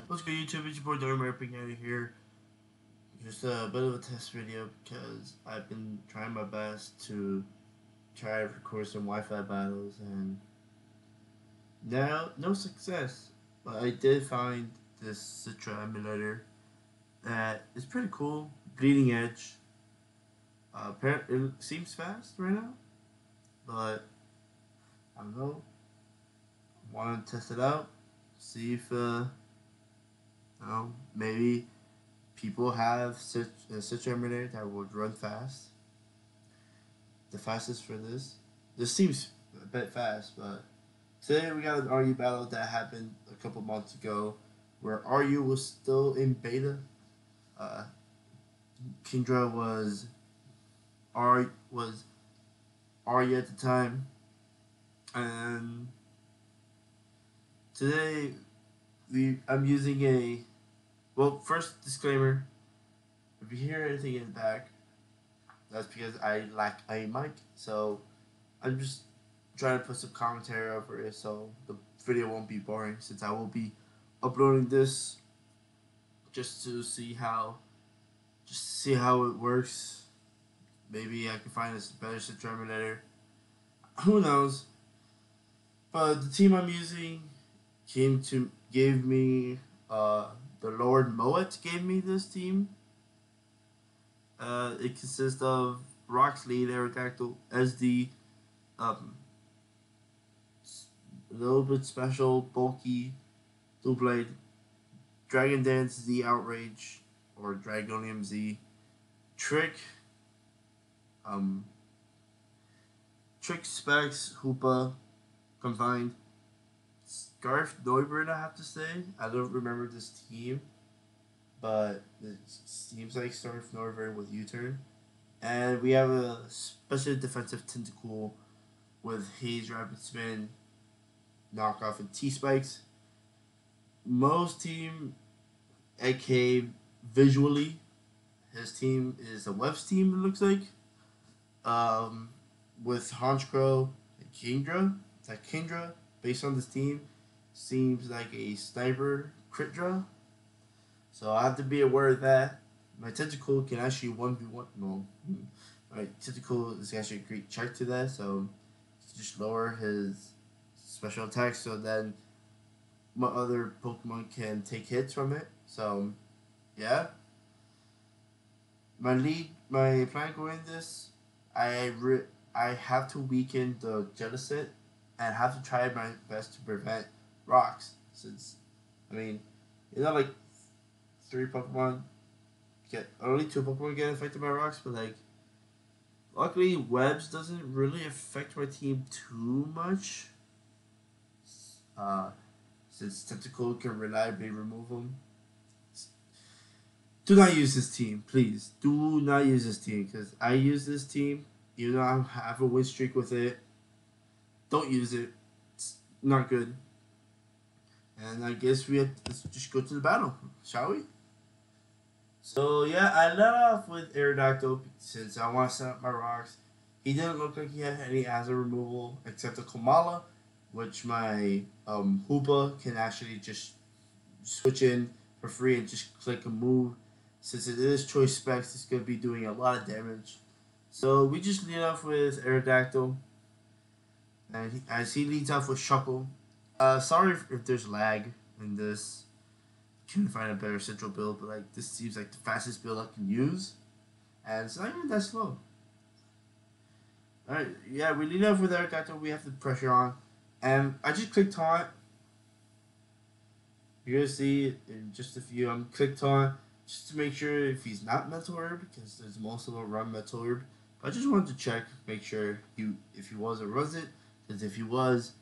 What's good, YouTube? It's your boy Darren here. Just a bit of a test video because I've been trying my best to try to record some Wi-Fi battles and now no success. But I did find this Citra emulator that is pretty cool, bleeding edge. It seems fast right now, but I don't know. Want to test it out, see if maybe people have such emulator that would run fast. The fastest for this. This seems a bit fast, but today we got an RU battle that happened a couple months ago, where RU was still in beta. Uh, Kindra was RU at the time, and today I'm using a first disclaimer. If you hear anything in the back, that's because I lack a mic. So I'm just trying to put some commentary over it so the video won't be boring, since I will be uploading this just to see how it works. Maybe I can find a better Citra. Who knows? But the team I'm using gave me the Lord Moet gave me this team. It consists of Rock's lead, Aerodactyl, SD, a little bit special, bulky, dual blade, Dragon Dance Z Outrage, or Dragonium Z, Trick, Trick Specs, Hoopa, Confined, Scarf Neubern, I have to say. I don't remember this team, but it seems like Scarf Neubern with U-turn. And we have a special defensive Tentacool with Haze Rapid Spin, Knockoff, and T-Spikes. Most team, aka Vizually, his team is a Web's team, it looks like. With Honchkrow and Kindra. That Kindra, based on this team, seems like a sniper crit draw. So I have to be aware of that. My Tentacool can actually 1v1. No. My Tentacool is actually a great check to that, so just lower his special attack so then my other Pokemon can take hits from it. So, yeah. My plan going this, I have to weaken the Jellicent and have to try my best to prevent rocks. Since, like 3 Pokemon only 2 Pokemon get affected by rocks, but like, luckily Webs doesn't really affect my team too much. Since Tentacool can reliably remove them. Do not use this team, please. Do not use this team, because I use this team. Even though I have a win streak with it, don't use it. It's not good. And I guess let's just go to the battle, shall we? So yeah, I let off with Aerodactyl since I want to set up my rocks. He didn't look like he had any hazard removal except the Komala, which my Hoopa can actually just switch in for free and just click a move. Since it is choice specs, it's going to be doing a lot of damage. So we just lead off with Aerodactyl. And as he leads off with Shuckle. Sorry if there's lag in this. Couldn't find a better central build, but like this seems like the fastest build I can use. And it's not even that slow. Alright, yeah, we lead off with Aerodactyl. We have the pressure on. And I just click taunt. You're going to see in just a few. I'm click taunt just to make sure if he's not Mental Herb, because there's most of them run Mental Herb. But I just wanted to check, make sure if he was or wasn't. Because if he was,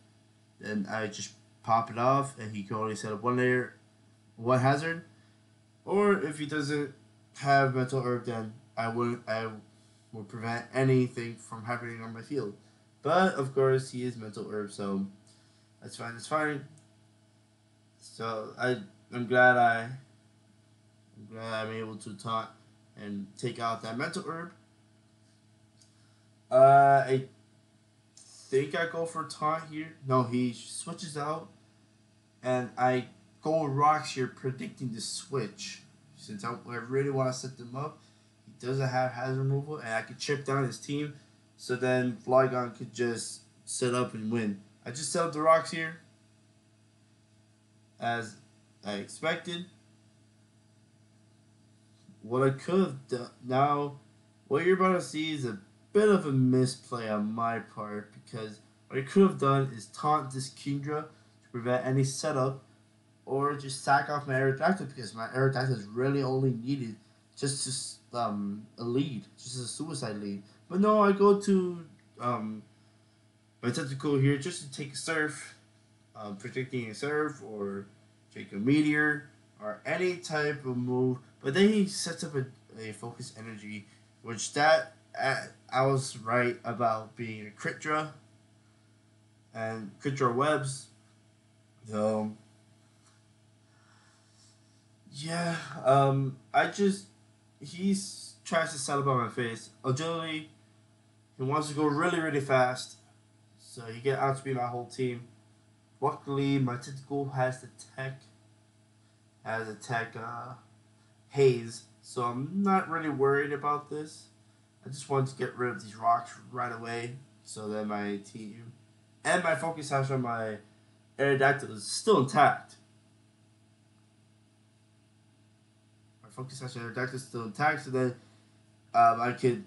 then I just pop it off and he can only set up one hazard. Or if he doesn't have Mental Herb, then I will prevent anything from happening on my field. But of course he is Mental Herb, so that's fine. So I'm glad I'm able to taunt and take out that Mental Herb. I think I go for taunt here. No, he switches out, and I go rocks here, predicting the switch. Since I really want to set them up, he doesn't have hazard removal, and I could chip down his team, so then Flygon could just set up and win. I just set up the rocks here, as I expected. What I could have done now, what you're about to see is a bit of a misplay on my part, because what I could have done is taunt this Kingdra to prevent any setup, or just sack off my Aerodactyl, because my Aerodactyl is really only needed just to a lead, just a suicide lead. But no, I go to my tentacle here just to take a surf, predicting a surf or take a meteor or any type of move. But then he sets up a focus energy, which that I was right about being a crit draw and crit draw webs. So yeah, he's tries to set up on my face. Agility, he wants to go really fast, so he can outspeed my whole team. Luckily, my tentacle has the tech haze, so I'm not really worried about this. I just want to get rid of these rocks right away, so that my team and my focus house on my Aerodactyl is still intact. My focus house on Aerodactyl is still intact, so then I could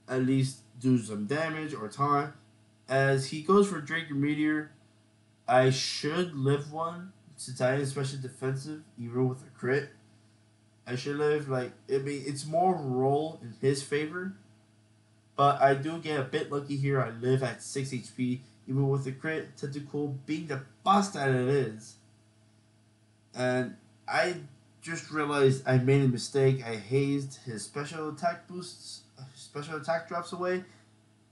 at least do some damage or time. As he goes for Drake or Meteor, I should live one, since I am especially defensive, even with a crit. I should live, like, it's more roll in his favor, but I do get a bit lucky here. I live at 6 HP, even with the crit. Tentacle being the boss that it is. And I just realized I made a mistake. I hazed his special attack boosts, special attack drops away,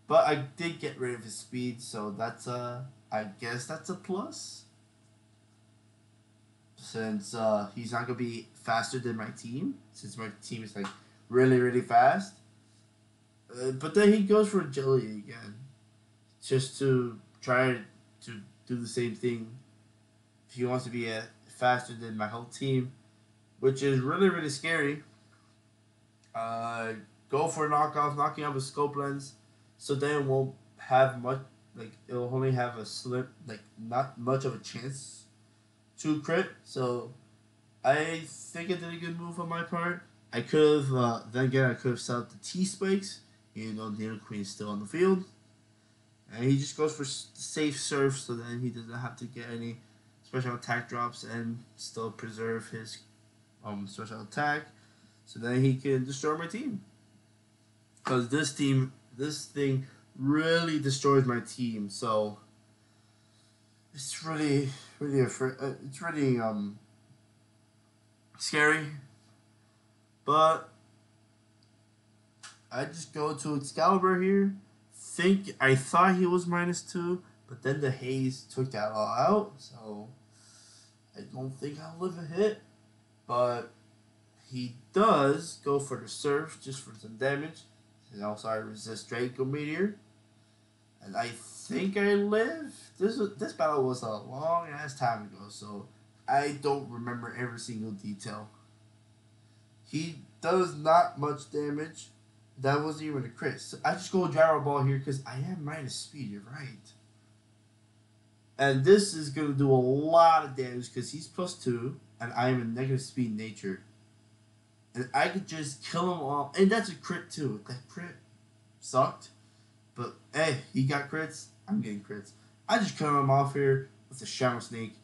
but I did get rid of his speed, so that's I guess that's a plus. Since he's not gonna be faster than my team, since my team is like really fast. But then he goes for agility again, just to try to do the same thing. He wants to be faster than my whole team, which is really scary. Go for a knockoff, knocking off a scope lens, so then it won't have much. Like, it'll only have a slip, like not much of a chance to crit. So I think I did a good move on my part. I could have then again I could have set up the T spikes. You know, the Queen is still on the field, and he just goes for safe surf, so then he doesn't have to get any special attack drops and still preserve his special attack, so then he can destroy my team. Because this thing really destroys my team. So it's really it's really scary. But I just go to Excalibur here. I thought he was -2, but then the haze took that all out. So I don't think I'll live a hit. But he does go for the surf just for some damage. And also I resist Draco Meteor. And I think I live. This battle was a long ass time ago, so I don't remember every single detail. He does not much damage. That wasn't even a crit. So I just go Gyro Ball here because I am minus speed, you're right. And this is going to do a lot of damage because he's +2 and I am a negative speed nature. And I could just kill him all. And that's a crit too. That crit sucked. But hey, he got crits. I'm getting crits. I just kill him off here with the Shadow Snake.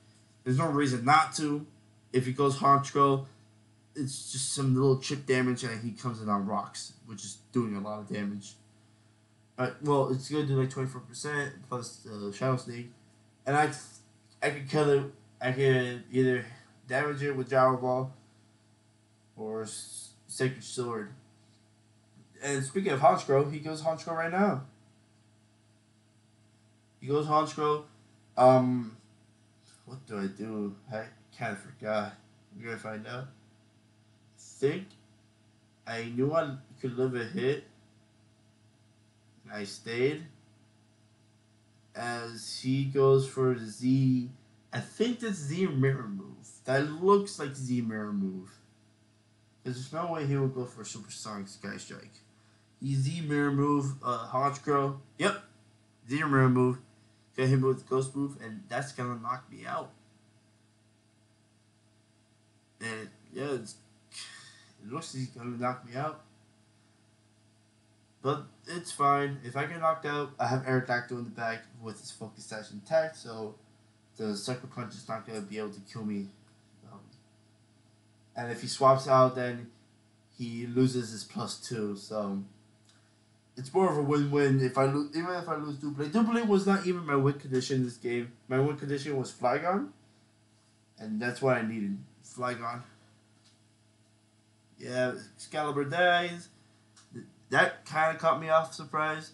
There's no reason not to. If he goes Honchkrow, it's just some little chip damage and he comes in on rocks, which is doing a lot of damage. Well, it's going to do like 24% plus the Shadow Snake. And I could kill it. I could either damage it with Gyro Ball or Sacred Sword. And speaking of Honchkrow, he goes Honchkrow right now. He goes Honchkrow. What do I do? I kind of forgot. We're gonna find out. I think I knew I could live a hit. And I stayed. As he goes for the Z I think that's Z mirror move. That looks like Z mirror move. There's no way he would go for a supersonic sky strike. He's Z mirror move, Hodge Crow. Yep. Z mirror move. Get him with ghost move, and that's gonna knock me out. And yeah, it looks like he's gonna knock me out. But it's fine. If I get knocked out, I have Aerodactyl in the back with his focus dash intact, so the Sucker Punch is not gonna be able to kill me. And if he swaps out, then he loses his +2. So it's more of a win-win. If I lose, even if I lose Double, Double was not even my win condition in this game. My win condition was Flygon, and that's what I needed. Flygon. Yeah, Excalibur dies. That kind of caught me off surprise.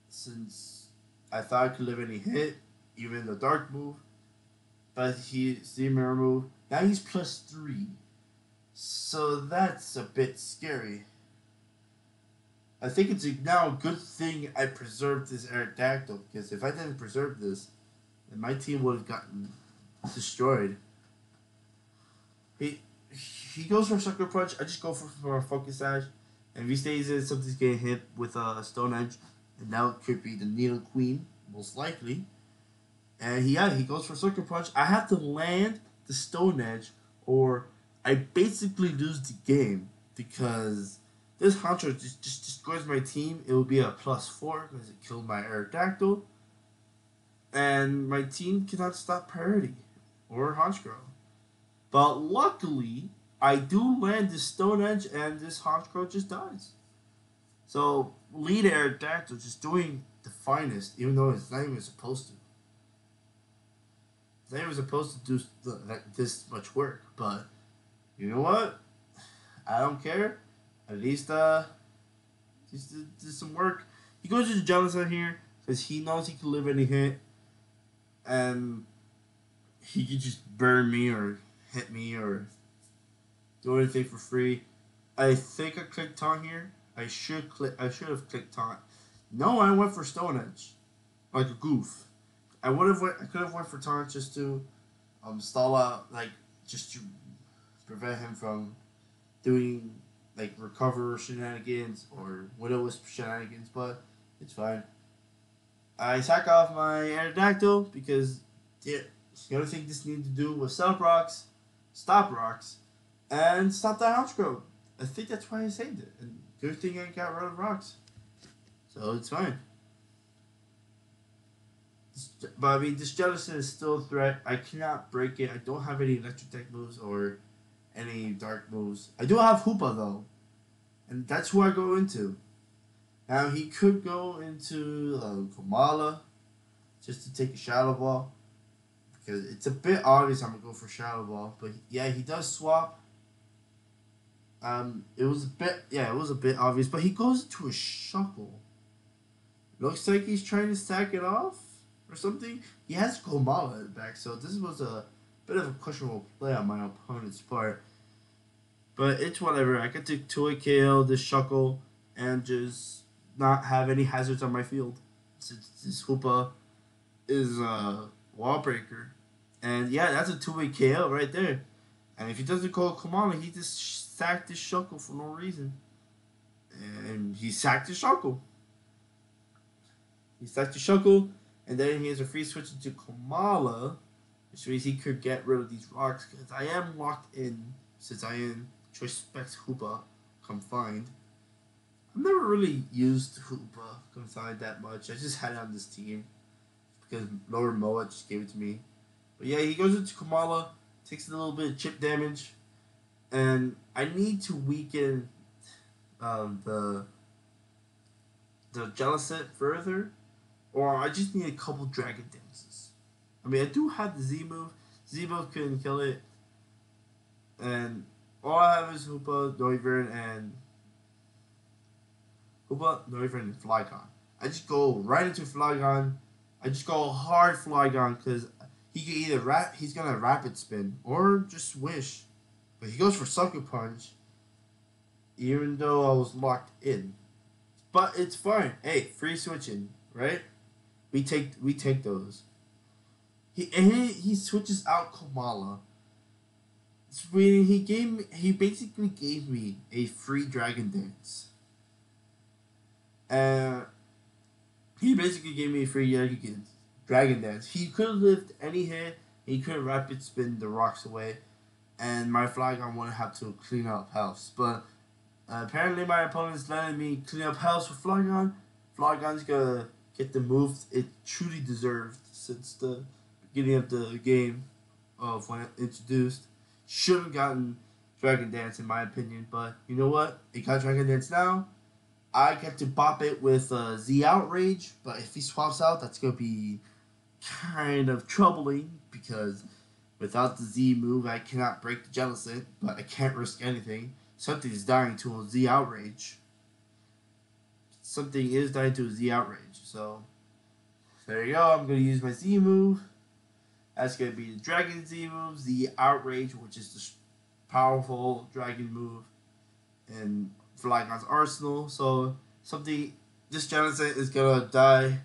Since I thought I could live any hit, even the dark move. But he's the mirror move. Now he's +3. So that's a bit scary. I think it's now a good thing I preserved this Aerodactyl, because if I didn't preserve this, then my team would have gotten destroyed. He goes for a Sucker Punch. I just go for a Focus Sash. And if he stays in, something's getting hit with a Stone Edge. And now it could be the Needle Queen, most likely. And he goes for Sucker Punch. I have to land the Stone Edge, or I basically lose the game, because this Honcho just destroys my team. It will be a +4 because it killed my Aerodactyl. And my team cannot stop Priority or Honchkrow. But luckily, I do land this Stone Edge, and this Honchkrow just dies. So, lead Aerodactyl just doing the finest, even though it's not even supposed to. It's not even supposed to do this much work. But, you know what? I don't care. At least, just did some work. He goes to the Jealous out here, because he knows he can live any hit. And he could just burn me, or hit me, or do anything for free. I think I clicked taunt here. I should have clicked taunt. No, I went for Stone Edge, like a goof. I could have went for taunt just to stall out, like just to prevent him from doing like recover shenanigans or Will-O-Wisp shenanigans, but it's fine. I sack off my Aerodactyl because the only thing this needed to do was stop rocks, and stop that Honchkrow. I think that's why I saved it. And good thing I got rid of rocks. So it's fine. But I mean, this Jellicent is still a threat. I cannot break it. I don't have any electric type moves or any dark moves. I do have Hoopa though. And that's who I go into. Now he could go into Komala just to take a Shadow Ball. Because it's a bit obvious I'm going to go for Shadow Ball. But yeah, he does swap. It was a bit obvious. But he goes into a Shuckle. Looks like he's trying to stack it off or something. He has Komala at the back. So this was a bit of a questionable play on my opponent's part. But it's whatever. I get to 2-hit KO this Shuckle and just not have any hazards on my field. Since this Hoopa is a Wall Breaker. And yeah, that's a 2-hit KO right there. And if he doesn't call Komala, he just sacked his Shuckle for no reason. And he sacked his Shuckle. He sacked his Shuckle, and then he has a free switch into Komala, which means he could get rid of these rocks, because I am locked in, since I am Choice Specs Hoopa confined. I've never really used Hoopa confined that much. I just had it on this team, because Lower Moa just gave it to me. But yeah, he goes into Komala, takes a little bit of chip damage, and I need to weaken the Jellicent further, or I just need a couple Dragon Dances. I mean, I do have the Z move. Z move couldn't kill it, and all I have is Hoopa, Noivern, and Flygon. I just go right into Flygon. I just go hard Flygon because he can either he's gonna Rapid Spin or just Swish, but he goes for Sucker Punch. Even though I was locked in, but it's fine. Hey, free switching, right? We take those. He switches out Kamala. He basically gave me a free Dragon Dance. And he basically gave me a free Dragon Dance. He could have lived any hit. He could have rapid spin the rocks away, and my Flygon wouldn't have to clean up house. But apparently my opponent's letting me clean up house with Flygon. Flygon's gonna get the move it truly deserved since the beginning of the game of when it introduced. Should have gotten Dragon Dance in my opinion, but you know what? It got Dragon Dance now. I get to bop it with Z Outrage, but if he swaps out, that's gonna be kind of troubling because without the Z move, I cannot break the Jellicent, but I can't risk anything. Something is dying to a Z Outrage. Something is dying to a Z Outrage, so there you go. I'm gonna use my Z move. That's going to be the Dragon Z move, the Outrage, which is the powerful Dragon move in Flygon's arsenal. So this Jellicent is going to die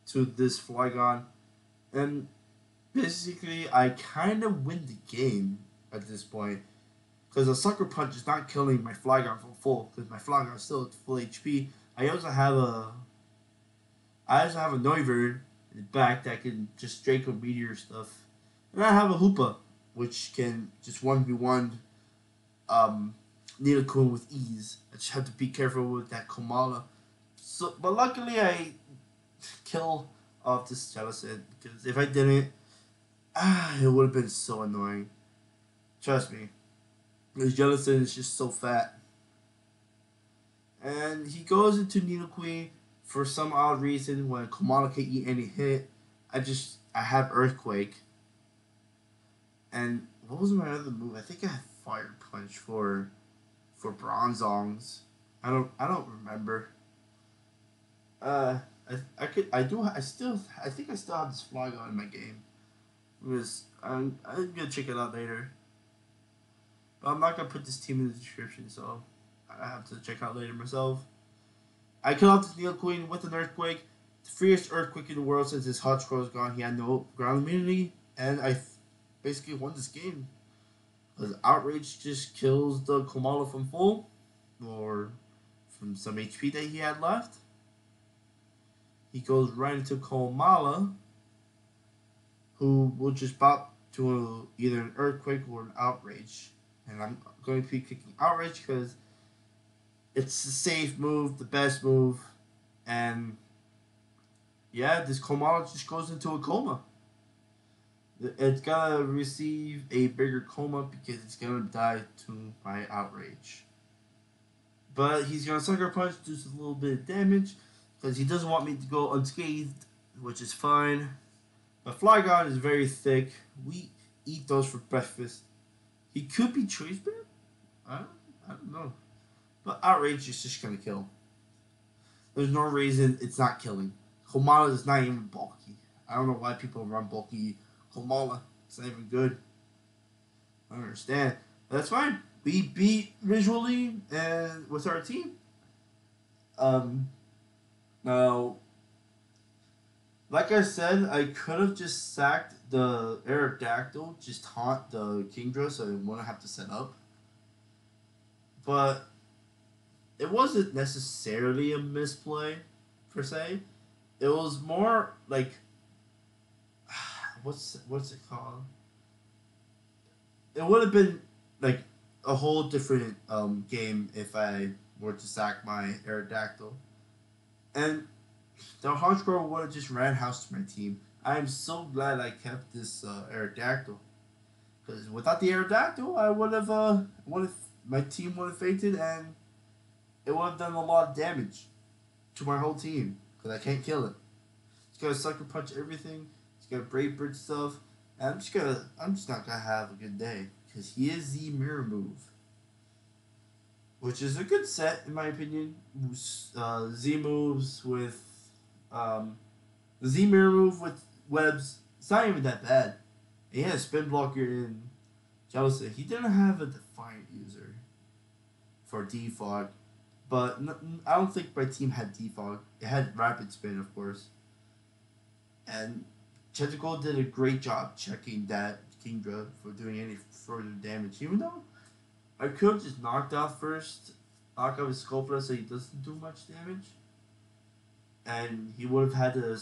to this Flygon. And basically, I kind of win the game at this point. Because a Sucker Punch is not killing my Flygon from full. Because my Flygon is still at full HP. I also have a Noivern in the back that can just Draco Meteor stuff. And I have a Hoopa, which can just 1v1 Nidoqueen with ease. I just have to be careful with that Kamala. So, but luckily I kill off this Jellicent, because if I didn't, it would have been so annoying. Trust me. This Jellicent is just so fat. And he goes into Nidoqueen. For some odd reason, when Kamala can't eat any hit, I have Earthquake. And what was my other move? I think I had Fire Punch for Bronzongs. I don't remember. I think I still have this Flygon in my game. I'm gonna check it out later. But I'm not gonna put this team in the description, so I have to check out later myself. I kill off this Nidoqueen with an Earthquake. The freest Earthquake in the world since his Hot Scroll is gone. He had no ground immunity, and I basically won this game. Because Outrage just kills the Kamala from full, or from some HP that he had left. He goes right into Kamala, who will just bop to either an Earthquake or an Outrage. And I'm going to be picking Outrage because it's the safe move, the best move, and yeah, this Kamala just goes into a coma. It's gonna receive a bigger coma because it's gonna die to my Outrage. But he's gonna Sucker Punch, do a little bit of damage because he doesn't want me to go unscathed, which is fine. But Flygon is very thick. We eat those for breakfast. He could be Choice Band? I don't know. But Outrage is just gonna kill. There's no reason it's not killing. Kamala is not even bulky. I don't know why people run bulky Kamala. It's not even good. I don't understand. But that's fine. We beat Vizually and with our team. Now, like I said, I could have just sacked the Aerodactyl, just taunt the Kingdra so I wouldn't have to set up. But it wasn't necessarily a misplay, per se. It was more like, what's it called? It would have been like a whole different game if I were to sack my Aerodactyl. And the Honchkrow would have just ran house to my team. I am so glad I kept this Aerodactyl. Because without the Aerodactyl, I would have, my team would have fainted and it would have done a lot of damage to my whole team because I can't kill it. It's gonna Sucker Punch everything. It's gonna Brave Bird stuff. And I'm just not gonna have a good day because he is the Mirror move, which is a good set in my opinion. Z moves with the Z Mirror move with webs. It's not even that bad. He had a spin blocker in Jellicent. He didn't have a Defiant user for Defog. But I don't think my team had Defog. It had Rapid Spin, of course. And Tentacle did a great job checking that Kingdra for doing any further damage. Even though I could have just knocked off his Sculptor so he doesn't do much damage. And he would have had to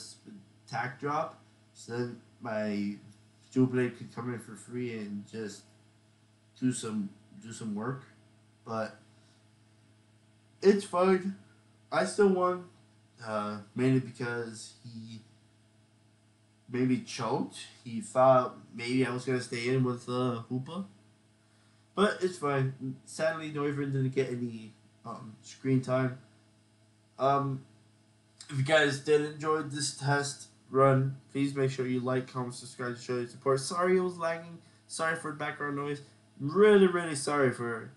attack drop, so then my Dual Blade could come in for free and just do some work. But it's fine. I still won, mainly because he maybe choked. He thought maybe I was gonna stay in with Hoopa, but it's fine. Sadly, Noivern didn't get any screen time. If you guys did enjoy this test run, please make sure you like, comment, subscribe to show your support. Sorry it was lagging. Sorry for background noise. I'm really sorry for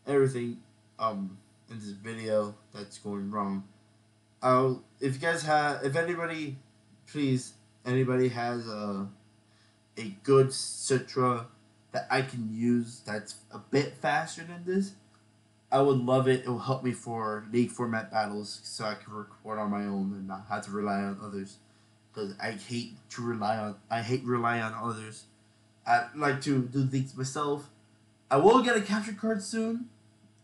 everything in this video that's going wrong. If you guys have, if anybody, please, anybody has a good Citra that I can use that's a bit faster than this, I would love it. It will help me for league format battles so I can record on my own and not have to rely on others. Because I hate relying on others. I like to do things myself. I will get a capture card soon.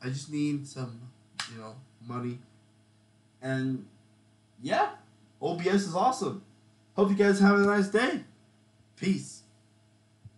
I just need some, money. And yeah, OBS is awesome. Hope you guys have a nice day. Peace.